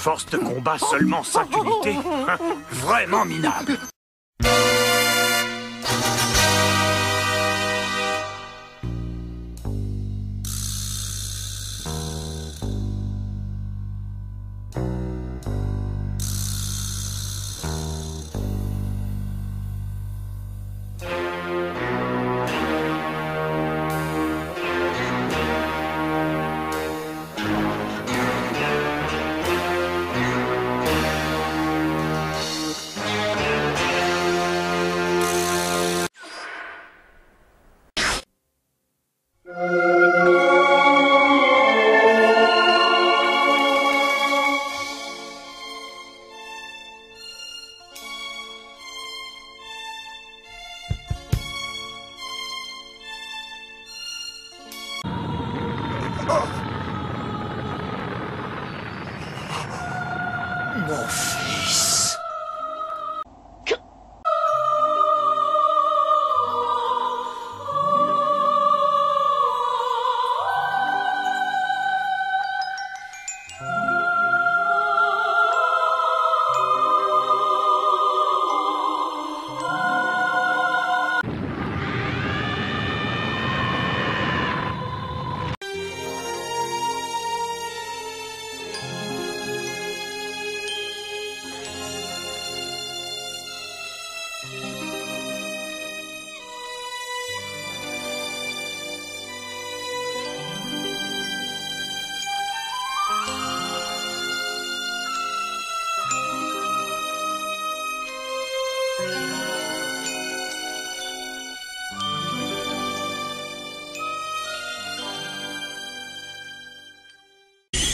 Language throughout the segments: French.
Force de combat seulement 5 unités? Vraiment minable. Mon fils.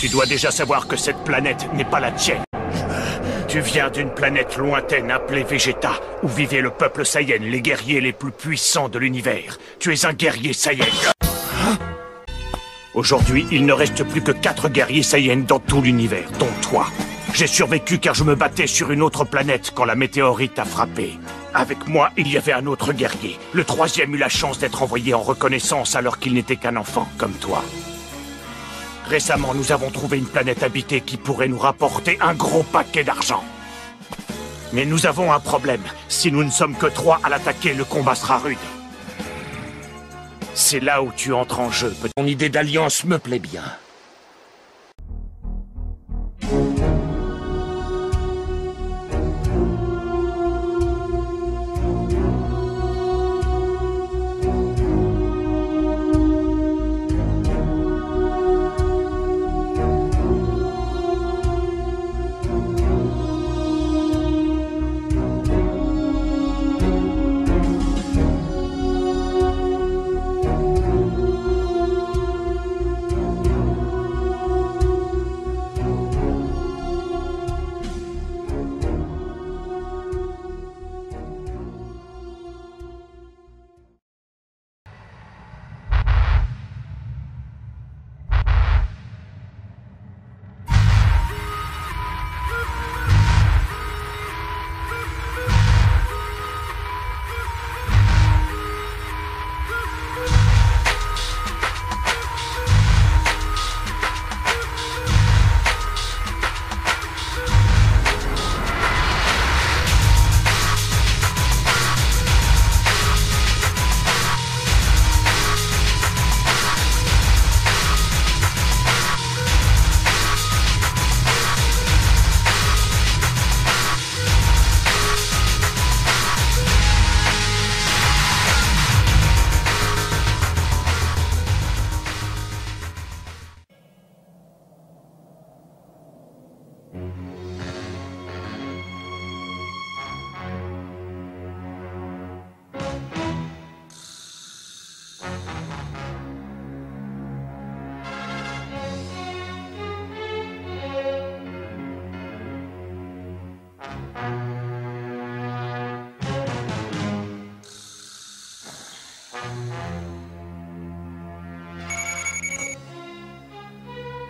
Tu dois déjà savoir que cette planète n'est pas la tienne. Tu viens d'une planète lointaine appelée Vegeta, où vivait le peuple Saiyan, les guerriers les plus puissants de l'univers. Tu es un guerrier Saiyan. Aujourd'hui, il ne reste plus que 4 guerriers Saiyans dans tout l'univers, dont toi. J'ai survécu car je me battais sur une autre planète quand la météorite a frappé. Avec moi, il y avait un autre guerrier. Le troisième eut la chance d'être envoyé en reconnaissance alors qu'il n'était qu'un enfant, comme toi. Récemment, nous avons trouvé une planète habitée qui pourrait nous rapporter un gros paquet d'argent. Mais nous avons un problème. Si nous ne sommes que 3 à l'attaquer, le combat sera rude. C'est là où tu entres en jeu. Ton idée d'alliance me plaît bien.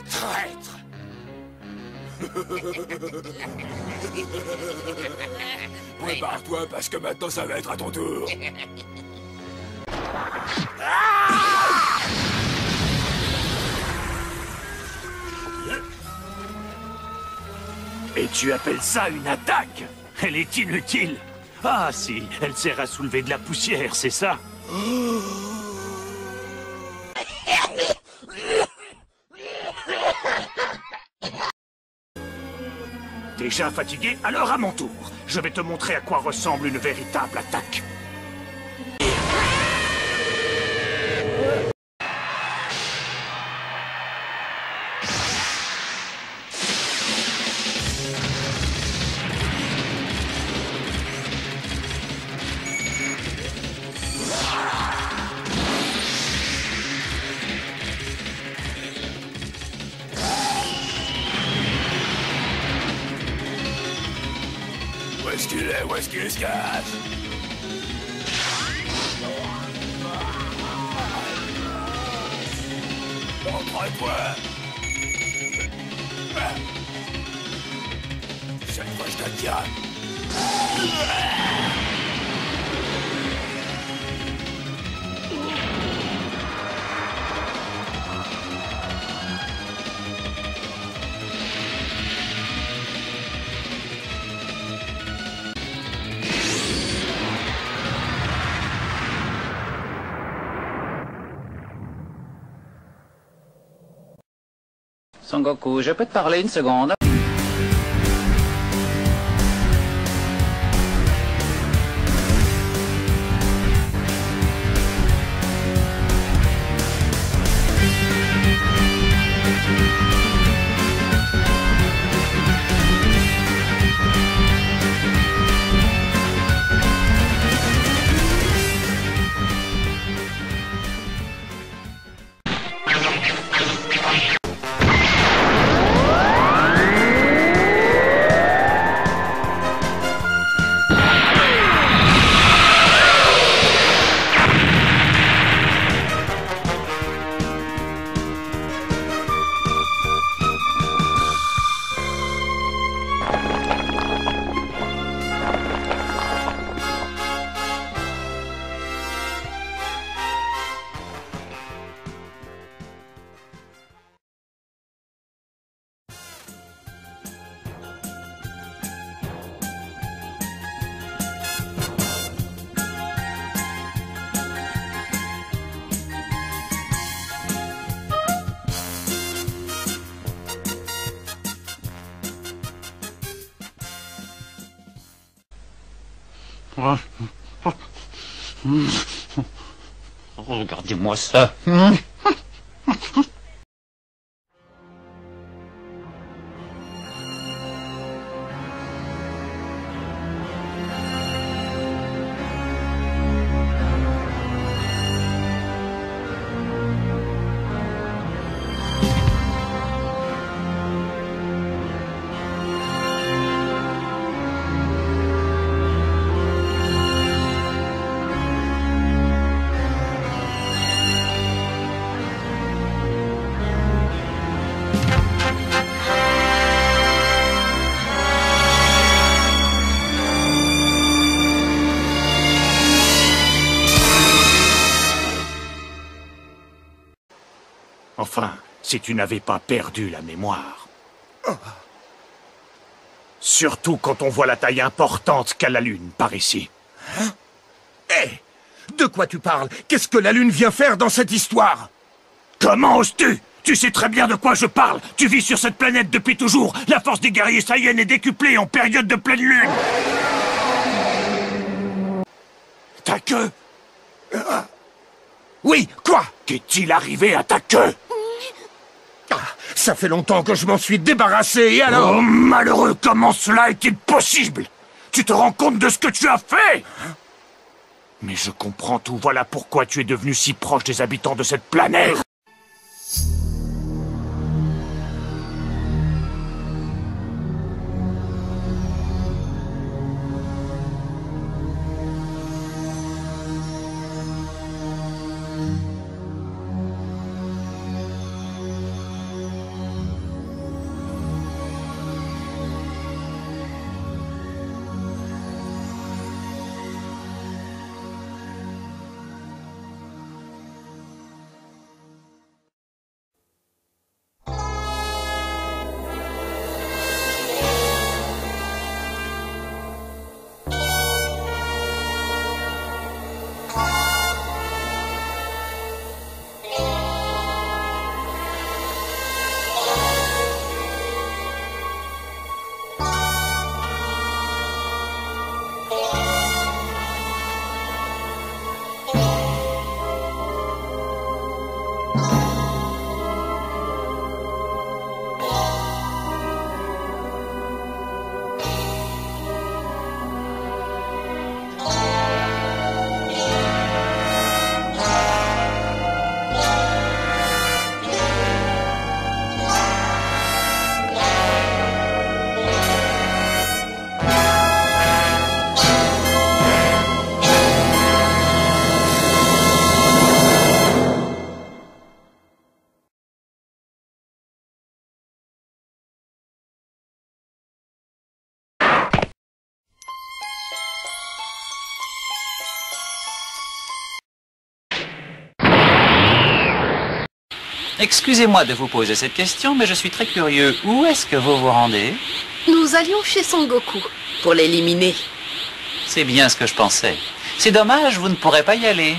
Traître! Prépare-toi parce que maintenant ça va être à ton tour. Et tu appelles ça une attaque? Elle est inutile. Ah si, elle sert à soulever de la poussière, c'est ça? Déjà fatigué? Alors à mon tour. Je vais te montrer à quoi ressemble une véritable attaque. Où est-ce qu'il est? Où est-ce qu'il se cache? Montre-toi! Cette fois je te tiens! Son Goku, je peux te parler une seconde? Regardez-moi ça. Enfin, si tu n'avais pas perdu la mémoire. Surtout quand on voit la taille importante qu'a la Lune par ici. Hein? Hé! De quoi tu parles? Qu'est-ce que la Lune vient faire dans cette histoire? Comment oses-tu? Tu sais très bien de quoi je parle. Tu vis sur cette planète depuis toujours. La force des guerriers Saiyans est décuplée en période de pleine lune. Ta queue? Oui, quoi? Qu'est-il arrivé à ta queue? Ça fait longtemps que je m'en suis débarrassé, et alors? Oh, malheureux, comment cela est-il possible? Tu te rends compte de ce que tu as fait? Mais je comprends tout, voilà pourquoi tu es devenu si proche des habitants de cette planète. Excusez-moi de vous poser cette question, mais je suis très curieux. Où est-ce que vous vous rendez? Nous allions chez Son Goku pour l'éliminer. C'est bien ce que je pensais. C'est dommage, vous ne pourrez pas y aller.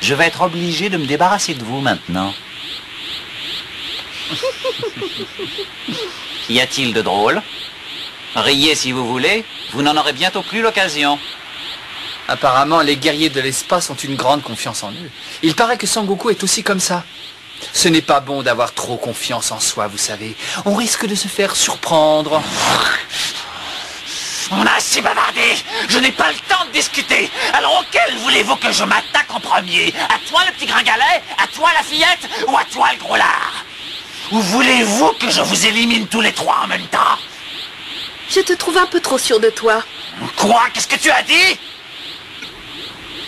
Je vais être obligé de me débarrasser de vous maintenant. Qu'y a-t-il de drôle? Riez si vous voulez, vous n'en aurez bientôt plus l'occasion. Apparemment, les guerriers de l'espace ont une grande confiance en eux. Il paraît que Sangoku est aussi comme ça. Ce n'est pas bon d'avoir trop confiance en soi, vous savez. On risque de se faire surprendre. On a assez bavardé. Je n'ai pas le temps de discuter. Alors auquel voulez-vous que je m'attaque en premier? À toi le petit gringalet? À toi la fillette? Ou à toi le gros lard? Ou voulez-vous que je vous élimine tous les trois en même temps? Je te trouve un peu trop sûr de toi. Quoi? Qu'est-ce que tu as dit?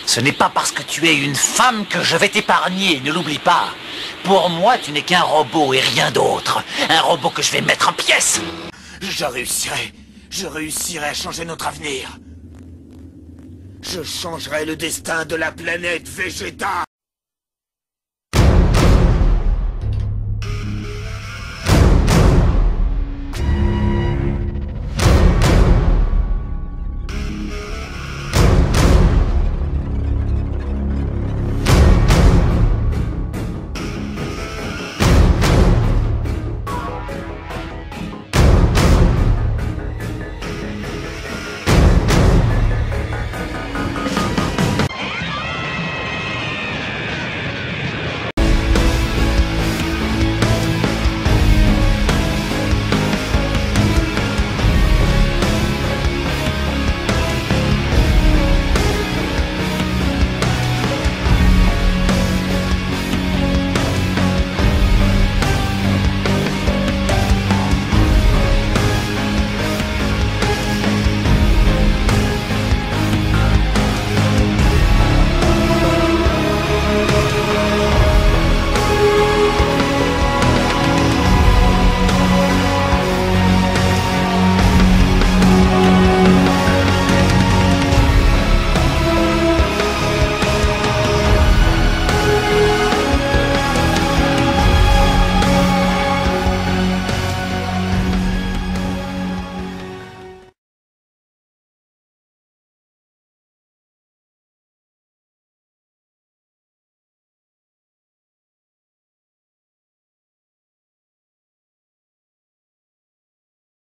Ce n'est pas parce que tu es une femme que je vais t'épargner, ne l'oublie pas. Pour moi, tu n'es qu'un robot et rien d'autre. Un robot que je vais mettre en pièces. Je réussirai. Je réussirai à changer notre avenir. Je changerai le destin de la planète Vegeta.